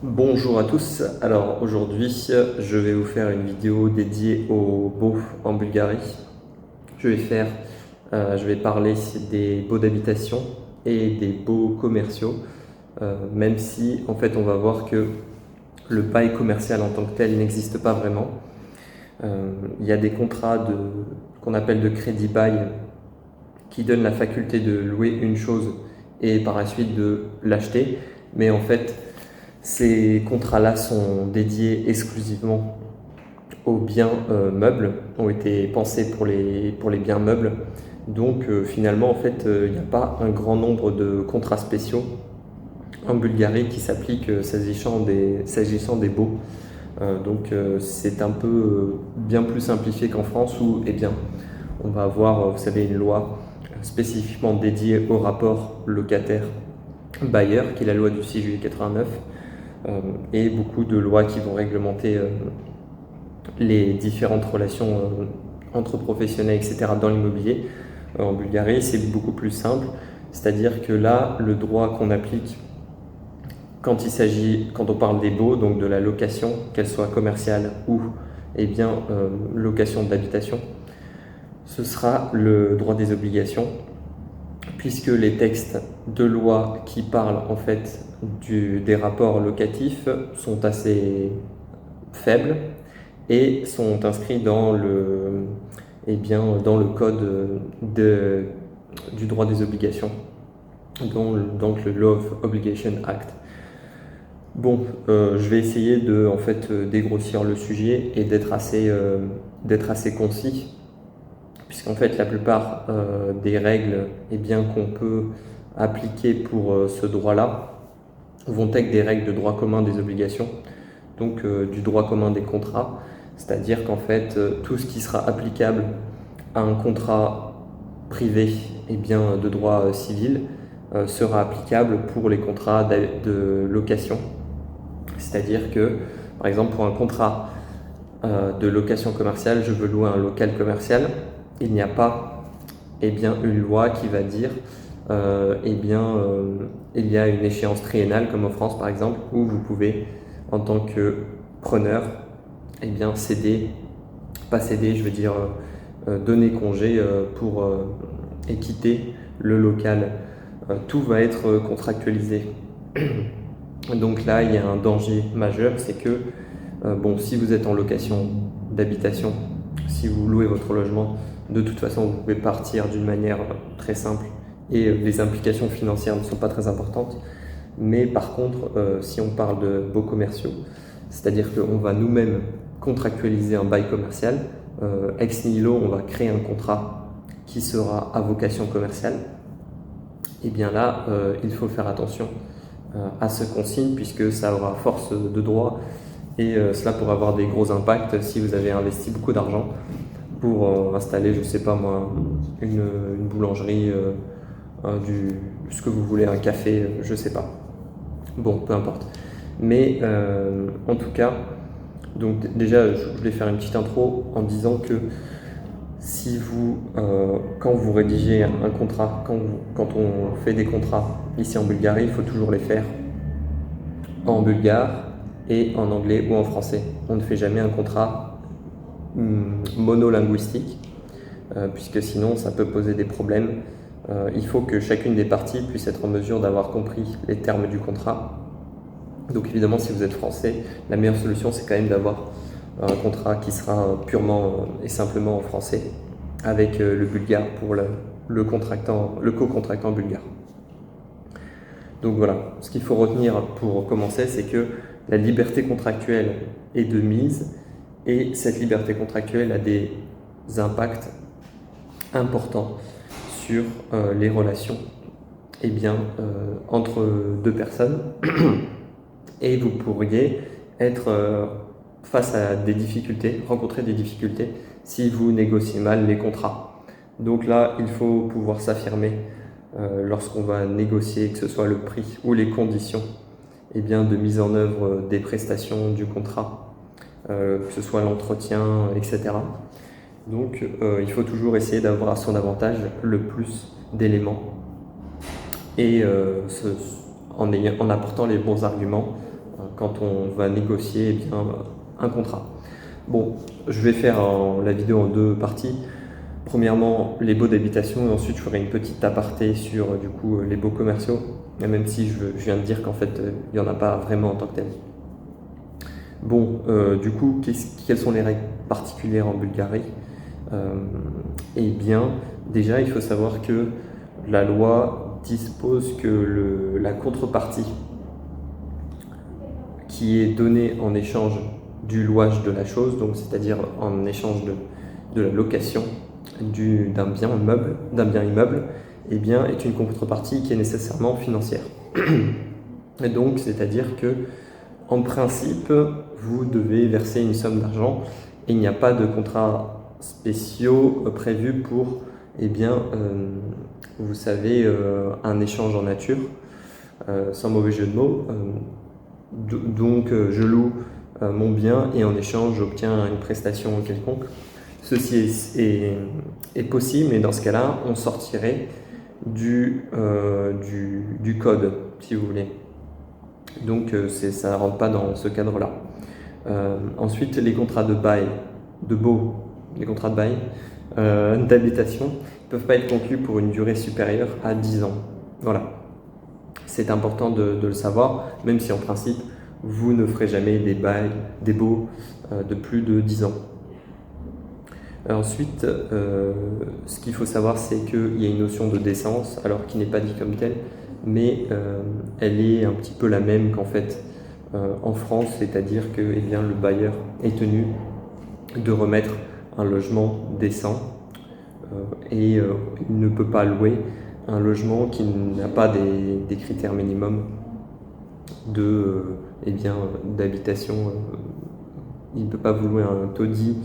Bonjour à tous, alors aujourd'hui je vais vous faire une vidéo dédiée aux baux en Bulgarie. Je vais parler des baux d'habitation et des baux commerciaux, même si en fait on va voir que le bail commercial en tant que tel n'existe pas vraiment. Il y a des qu'on appelle de crédit bail qui donnent la faculté de louer une chose et par la suite de l'acheter, mais en fait ces contrats-là sont dédiés exclusivement aux biens meubles, ont été pensés pour les biens meubles. Donc finalement, en fait, il n'y a pas un grand nombre de contrats spéciaux en Bulgarie qui s'appliquent s'agissant des baux. C'est un peu bien plus simplifié qu'en France où eh bien, on va avoir, vous savez, une loi spécifiquement dédiée au rapport locataire-bailleur, qui est la loi du 6 juillet 89, et beaucoup de lois qui vont réglementer les différentes relations entre professionnels, etc. dans l'immobilier. En Bulgarie, c'est beaucoup plus simple, c'est-à-dire que là, le droit qu'on applique quand on parle des baux, donc de la location, qu'elle soit commerciale ou location d'habitation, ce sera le droit des obligations, puisque les textes de loi qui parlent en fait des rapports locatifs sont assez faibles et sont inscrits dans le code du droit des obligations, donc le Law of Obligation Act. Bon, je vais essayer de en fait dégrossir le sujet et d'être assez concis, puisqu'en fait la plupart des règles qu'on peut appliquer pour ce droit-là vont être des règles de droit commun des obligations, donc du droit commun des contrats, c'est-à-dire qu'en fait tout ce qui sera applicable à un contrat privé de droit civil sera applicable pour les contrats de location. C'est-à-dire que, par exemple, pour un contrat de location commerciale, je veux louer un local commercial, il n'y a pas une loi qui va dire il y a une échéance triennale, comme en France par exemple, où vous pouvez, en tant que preneur, donner congé pour quitter le local. Tout va être contractualisé. Donc là, il y a un danger majeur, c'est que si vous êtes en location d'habitation, si vous louez votre logement, de toute façon, vous pouvez partir d'une manière très simple et les implications financières ne sont pas très importantes. Mais par contre, si on parle de baux commerciaux, c'est-à-dire qu'on va nous-mêmes contractualiser un bail commercial, ex nihilo, on va créer un contrat qui sera à vocation commerciale, et bien là, il faut faire attention à ce qu'on signe, puisque ça aura force de droit et cela pourrait avoir des gros impacts si vous avez investi beaucoup d'argent pour installer, je sais pas moi, une boulangerie, ce que vous voulez, un café, je sais pas. Bon, peu importe. Mais en tout cas, donc déjà, je voulais faire une petite intro en disant que si quand vous rédigez un contrat, quand on fait des contrats ici en Bulgarie, il faut toujours les faire en bulgare et en anglais ou en français. On ne fait jamais un contrat monolinguistique, puisque sinon ça peut poser des problèmes. Il faut que chacune des parties puisse être en mesure d'avoir compris les termes du contrat. Donc évidemment, si vous êtes français, la meilleure solution c'est quand même d'avoir un contrat qui sera purement et simplement en français, avec le bulgare pour le co-contractant bulgare. Donc voilà, ce qu'il faut retenir pour commencer, c'est que la liberté contractuelle est de mise, et cette liberté contractuelle a des impacts importants sur les relations entre deux personnes, et vous pourriez être face à rencontrer des difficultés si vous négociez mal les contrats. Donc là, il faut pouvoir s'affirmer lorsqu'on va négocier, que ce soit le prix ou les conditions de mise en œuvre des prestations du contrat, que ce soit l'entretien, etc. Donc il faut toujours essayer d'avoir à son avantage le plus d'éléments, et en apportant les bons arguments quand on va négocier un contrat. Bon, je vais faire la vidéo en 2 parties. Premièrement, les baux d'habitation et ensuite je ferai une petite aparté sur du coup les baux commerciaux, même si je viens de dire qu'en fait il n'y en a pas vraiment en tant que tel. Bon, du coup, quelles sont les règles particulières en Bulgarie? Eh bien, déjà, il faut savoir que la loi dispose que la contrepartie qui est donnée en échange du louage de la chose, donc c'est-à-dire en échange de la location d'un bien immeuble, eh bien, est une contrepartie qui est nécessairement financière. Et donc, c'est-à-dire que en principe, vous devez verser une somme d'argent et il n'y a pas de contrats spéciaux prévus pour, eh bien, vous savez, un échange en nature, sans mauvais jeu de mots. Donc, je loue mon bien et en échange, j'obtiens une prestation quelconque. Ceci est possible, mais dans ce cas-là, on sortirait du code, si vous voulez. Donc ça ne rentre pas dans ce cadre-là. Ensuite, les contrats de bail, les contrats de bail d'habitation ne peuvent pas être conclus pour une durée supérieure à 10 ans. Voilà. C'est important de le savoir, même si en principe, vous ne ferez jamais des baux de plus de 10 ans. Ensuite, ce qu'il faut savoir, c'est qu'il y a une notion de décence, alors qui n'est pas dit comme telle, mais elle est un petit peu la même qu'en fait en France, c'est-à-dire que eh bien, le bailleur est tenu de remettre un logement décent et il ne peut pas louer un logement qui n'a pas des critères minimums d'habitation. Il ne peut pas vous louer un taudis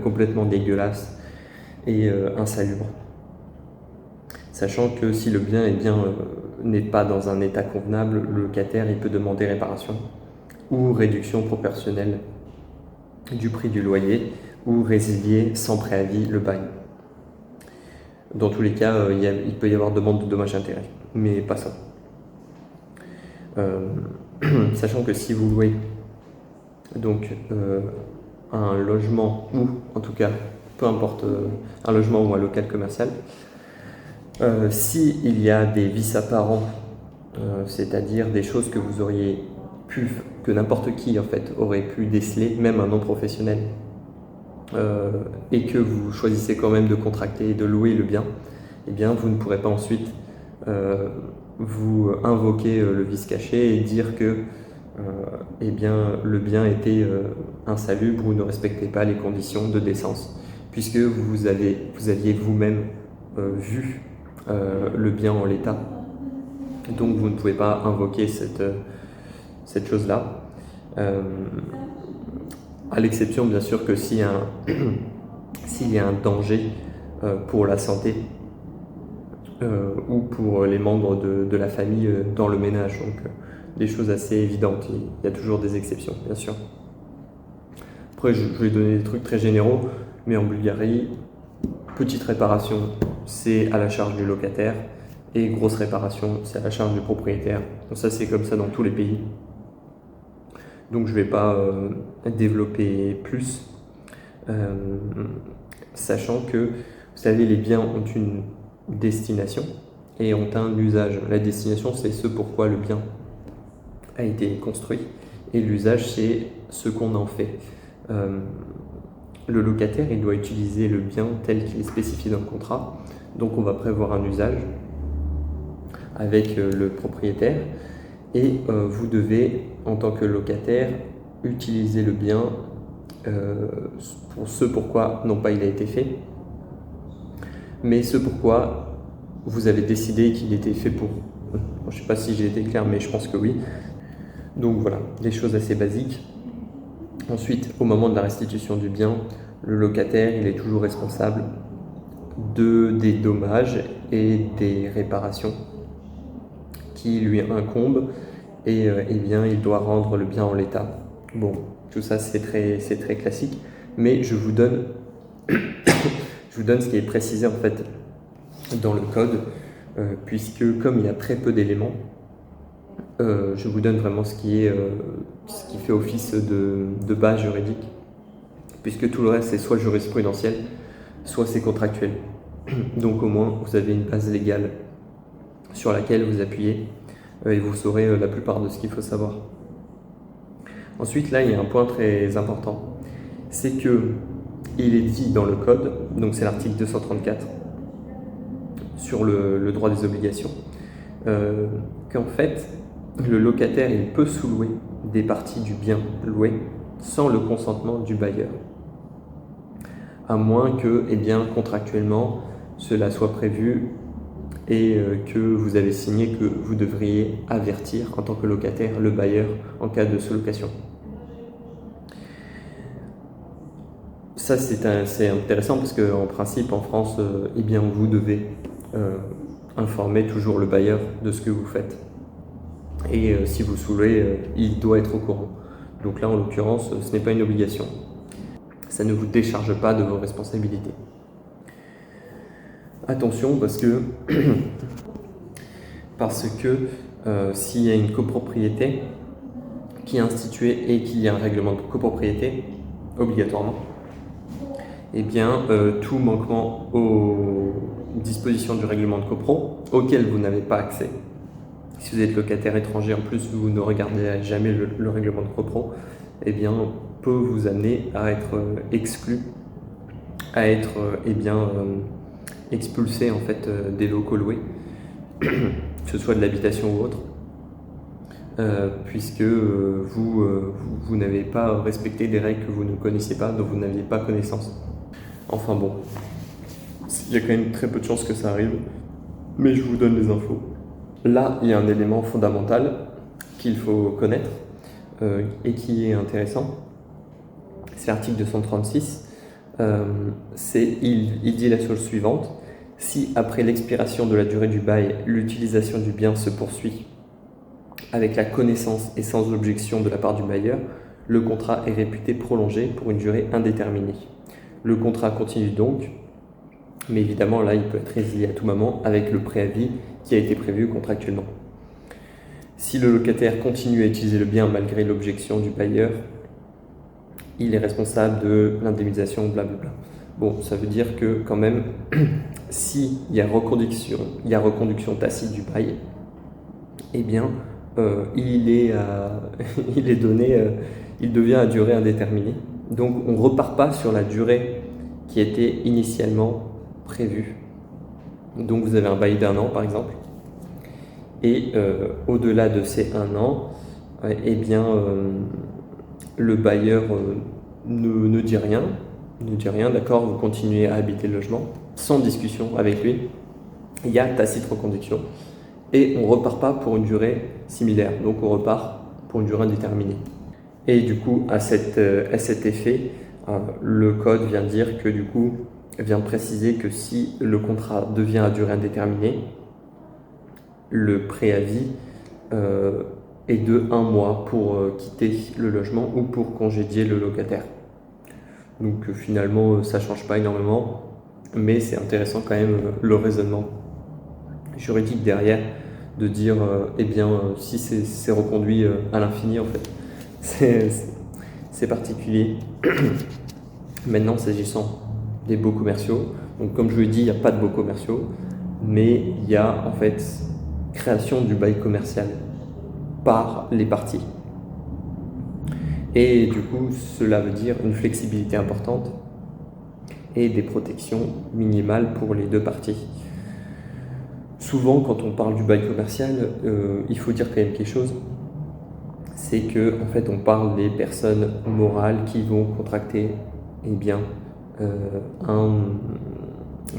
complètement dégueulasse et insalubre. Sachant que si le bien n'est pas dans un état convenable, le locataire il peut demander réparation ou réduction proportionnelle du prix du loyer ou résilier sans préavis le bail. Dans tous les cas, il peut y avoir demande de dommages-intérêts, mais pas ça. Sachant que si vous louez donc un logement ou en tout cas peu importe un logement ou un local commercial, s'il y a des vices apparents, c'est-à-dire des choses que vous auriez que n'importe qui en fait aurait pu déceler, même un non-professionnel, et que vous choisissez quand même de contracter et de louer le bien, eh bien vous ne pourrez pas ensuite vous invoquer le vice caché et dire que eh bien, le bien était insalubre ou ne respectait pas les conditions de décence, puisque vous aviez vous-même vu le bien en l'état. Donc vous ne pouvez pas invoquer cette chose-là. À l'exception bien sûr que s'il y a un danger pour la santé ou pour les membres de la famille dans le ménage. Donc des choses assez évidentes. Il y a toujours des exceptions, bien sûr. Après, je vais donner des trucs très généraux, mais en Bulgarie, petite réparation, c'est à la charge du locataire, et grosse réparation, c'est à la charge du propriétaire. Donc ça, c'est comme ça dans tous les pays. Donc je ne vais pas développer plus, sachant que, vous savez, les biens ont une destination et ont un usage. La destination, c'est ce pourquoi le bien a été construit, et l'usage, c'est ce qu'on en fait. Le locataire, il doit utiliser le bien tel qu'il est spécifié dans le contrat, donc on va prévoir un usage avec le propriétaire, et vous devez, en tant que locataire, utiliser le bien pour ce pourquoi, non pas il a été fait, mais ce pourquoi vous avez décidé qu'il était fait pour. Je ne sais pas si j'ai été clair, mais je pense que oui. Donc voilà, des choses assez basiques. Ensuite, au moment de la restitution du bien, le locataire, il est toujours responsable des dommages et des réparations qui lui incombent, et eh bien, il doit rendre le bien en l'état. Bon, tout ça c'est très classique, mais je vous donne ce qui est précisé en fait dans le code, puisque comme il y a très peu d'éléments, je vous donne vraiment ce qui fait office de base juridique, puisque tout le reste c'est soit jurisprudentiel, soit c'est contractuel. Donc au moins vous avez une base légale sur laquelle vous appuyez et vous saurez la plupart de ce qu'il faut savoir. Ensuite, là, il y a un point très important, c'est que il est dit dans le code, donc c'est l'article 234 sur le droit des obligations, qu'en fait, le locataire il peut sous-louer des parties du bien loué sans le consentement du bailleur, à moins que, contractuellement, cela soit prévu et que vous avez signé que vous devriez avertir en tant que locataire le bailleur en cas de sous-location. Ça c'est intéressant parce qu'en principe en France, vous devez informer toujours le bailleur de ce que vous faites. Et si vous sous-louez, il doit être au courant. Donc là en l'occurrence, ce n'est pas une obligation. Ça ne vous décharge pas de vos responsabilités. Attention parce que s'il y a une copropriété qui est instituée et qu'il y a un règlement de copropriété, obligatoirement, tout manquement aux dispositions du règlement de copro, auquel vous n'avez pas accès, si vous êtes locataire étranger, en plus vous ne regardez jamais le règlement de copro, peut vous amener à être exclu, à être expulsé en fait des locaux loués, que ce soit de l'habitation ou autre, puisque vous n'avez pas respecté des règles que vous ne connaissiez pas, dont vous n'aviez pas connaissance. Enfin bon, il y a quand même très peu de chances que ça arrive, mais je vous donne les infos. Là, il y a un élément fondamental qu'il faut connaître et qui est intéressant. C'est l'article 236. Il dit la chose suivante. Si après l'expiration de la durée du bail, l'utilisation du bien se poursuit avec la connaissance et sans objection de la part du bailleur, le contrat est réputé prolongé pour une durée indéterminée. Le contrat continue donc, mais évidemment là il peut être résilié à tout moment avec le préavis qui a été prévu contractuellement. Si le locataire continue à utiliser le bien malgré l'objection du bailleur, il est responsable de l'indemnisation, blablabla. Bon, ça veut dire que quand même, s'il y a reconduction tacite du bail, il est donné, il devient à durée indéterminée. Donc on ne repart pas sur la durée qui était initialement prévue. Donc vous avez un bail d'1 an par exemple, et au-delà de ces 1 an, le bailleur ne dit rien, d'accord, vous continuez à habiter le logement, sans discussion avec lui, il y a tacite reconduction, et on ne repart pas pour une durée similaire, donc on repart pour une durée indéterminée. Et du coup, à cet effet, le code vient dire que vient préciser que si le contrat devient à durée indéterminée, le préavis est de 1 mois pour quitter le logement ou pour congédier le locataire. Donc finalement, ça ne change pas énormément, mais c'est intéressant quand même le raisonnement juridique derrière, de dire si c'est reconduit à l'infini en fait. C'est particulier. Maintenant, s'agissant des baux commerciaux, donc comme je vous l'ai dit, il n'y a pas de baux commerciaux, mais il y a en fait création du bail commercial par les parties. Et du coup, cela veut dire une flexibilité importante et des protections minimales pour les deux parties. Souvent, quand on parle du bail commercial, il faut dire quand même quelque chose. C'est que en fait on parle des personnes morales qui vont contracter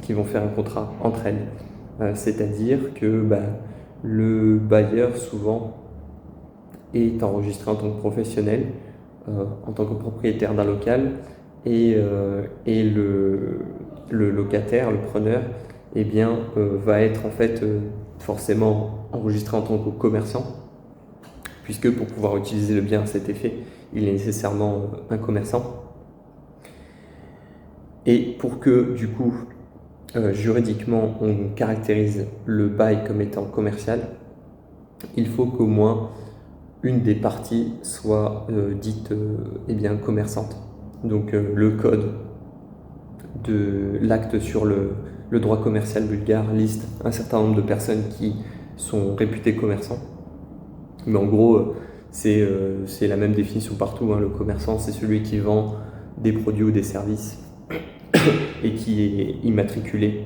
qui vont faire un contrat entre elles, c'est-à-dire que le bailleur souvent est enregistré en tant que professionnel, en tant que propriétaire d'un local, et le locataire, le preneur, va être en fait forcément enregistré en tant que commerçant, puisque pour pouvoir utiliser le bien à cet effet, il est nécessairement un commerçant. Et pour que, du coup, juridiquement, on caractérise le bail comme étant commercial, il faut qu'au moins une des parties soit dite commerçante. Donc le code de l'acte sur le droit commercial bulgare liste un certain nombre de personnes qui sont réputées commerçants. Mais en gros, c'est la même définition partout, hein. Le commerçant, c'est celui qui vend des produits ou des services et qui est immatriculé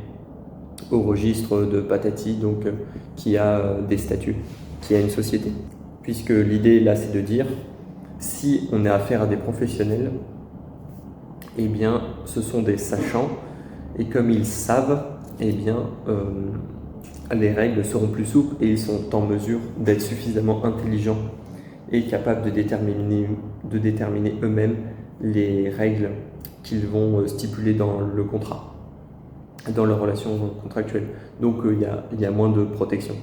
au registre de Patati, donc qui a des statuts, qui a une société. Puisque l'idée là, c'est de dire, si on a affaire à des professionnels, eh bien, ce sont des sachants, et comme ils savent, eh bien, les règles seront plus souples et ils sont en mesure d'être suffisamment intelligents et capables de déterminer eux-mêmes les règles qu'ils vont stipuler dans le contrat, dans leur relation contractuelle. Donc il y a moins de protection.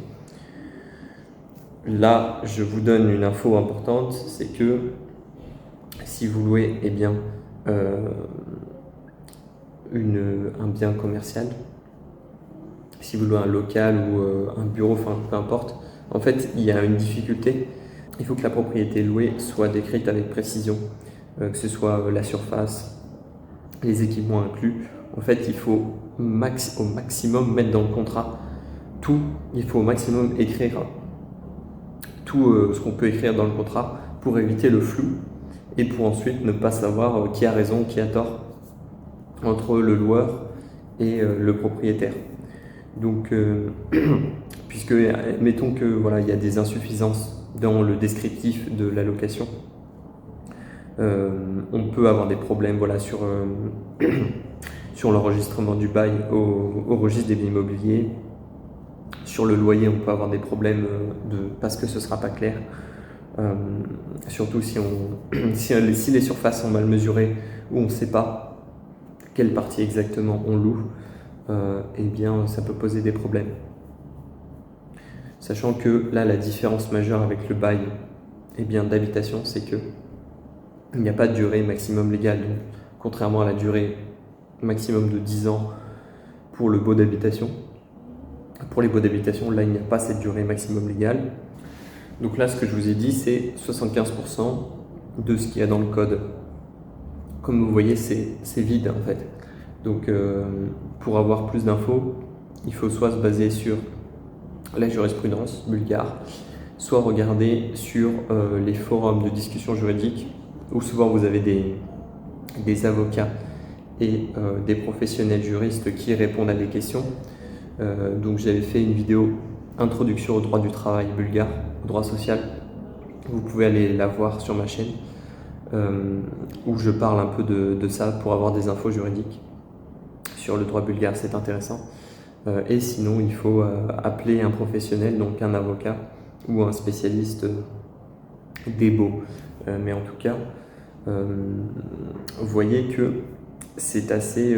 Là, je vous donne une info importante, c'est que si vous louez un bien commercial, si vous louez un local ou un bureau, enfin peu importe, en fait il y a une difficulté. Il faut que la propriété louée soit décrite avec précision, que ce soit la surface, les équipements inclus. En fait, il faut au maximum mettre dans le contrat tout. Il faut au maximum écrire tout ce qu'on peut écrire dans le contrat pour éviter le flou et pour ensuite ne pas savoir qui a raison, qui a tort entre le loueur et le propriétaire. Donc, puisque, mettons que voilà, il y a des insuffisances dans le descriptif de la location, on peut avoir des problèmes voilà, sur l'enregistrement du bail au registre des biens immobiliers. Sur le loyer, on peut avoir des problèmes parce que ce ne sera pas clair. Surtout si les surfaces sont mal mesurées ou on ne sait pas quelle partie exactement on loue, eh bien ça peut poser des problèmes. Sachant que là, la différence majeure avec le bail d'habitation, c'est que il n'y a pas de durée maximum légale. Donc, contrairement à la durée maximum de 10 ans pour le baux d'habitation, pour les baux d'habitation, là, il n'y a pas cette durée maximum légale. Donc là, ce que je vous ai dit, c'est 75% de ce qu'il y a dans le code. Comme vous voyez, c'est vide en fait. Donc pour avoir plus d'infos, il faut soit se baser sur la jurisprudence bulgare, soit regarder sur les forums de discussion juridique, où souvent vous avez des avocats et des professionnels juristes qui répondent à des questions. Donc j'avais fait une vidéo introduction au droit du travail bulgare, au droit social. Vous pouvez aller la voir sur ma chaîne où je parle un peu de ça pour avoir des infos juridiques sur le droit bulgare, c'est intéressant. Et sinon, il faut appeler un professionnel, donc un avocat ou un spécialiste des baux. Mais en tout cas, vous voyez que c'est assez...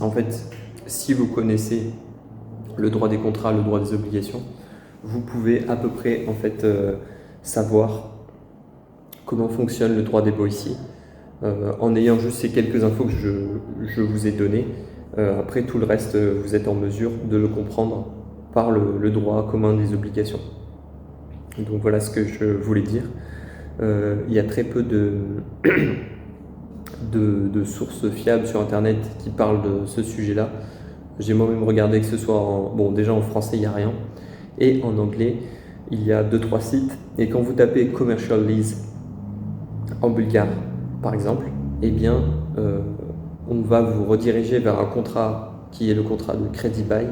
en fait, si vous connaissez le droit des contrats, le droit des obligations, vous pouvez à peu près en fait savoir comment fonctionne le droit des baux ici, en ayant juste ces quelques infos que je vous ai données. Après tout le reste, vous êtes en mesure de le comprendre par le droit commun des obligations. Donc voilà ce que je voulais dire. Il y a très peu de sources fiables sur internet qui parlent de ce sujet-là. J'ai moi-même regardé que ce soit déjà en français il n'y a rien, et en anglais il y a 2-3 sites, et quand vous tapez commercial lease en bulgare par exemple, eh bien on va vous rediriger vers un contrat qui est le contrat de crédit bail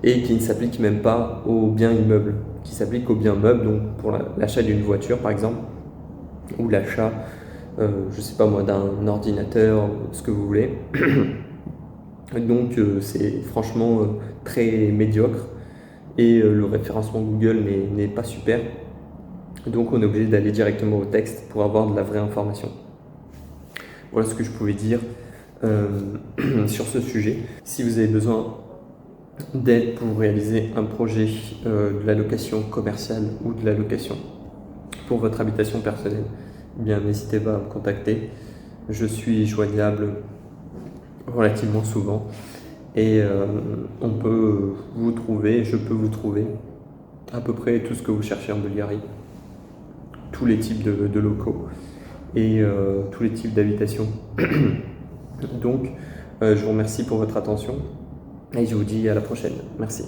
et qui ne s'applique même pas aux biens immeubles, qui s'applique aux biens meubles, donc pour l'achat d'une voiture par exemple, ou l'achat je sais pas moi, d'un ordinateur, ce que vous voulez. Donc c'est franchement très médiocre, et le référencement Google n'est pas super. Donc on est obligé d'aller directement au texte pour avoir de la vraie information. Voilà ce que je pouvais dire sur ce sujet. Si vous avez besoin d'aide pour réaliser un projet de la location commerciale ou de la location pour votre habitation personnelle, eh bien n'hésitez pas à me contacter. Je suis joignable relativement souvent, et je peux vous trouver à peu près tout ce que vous cherchez en Bulgarie, tous les types de locaux et tous les types d'habitations. Donc, je vous remercie pour votre attention et je vous dis à la prochaine. Merci.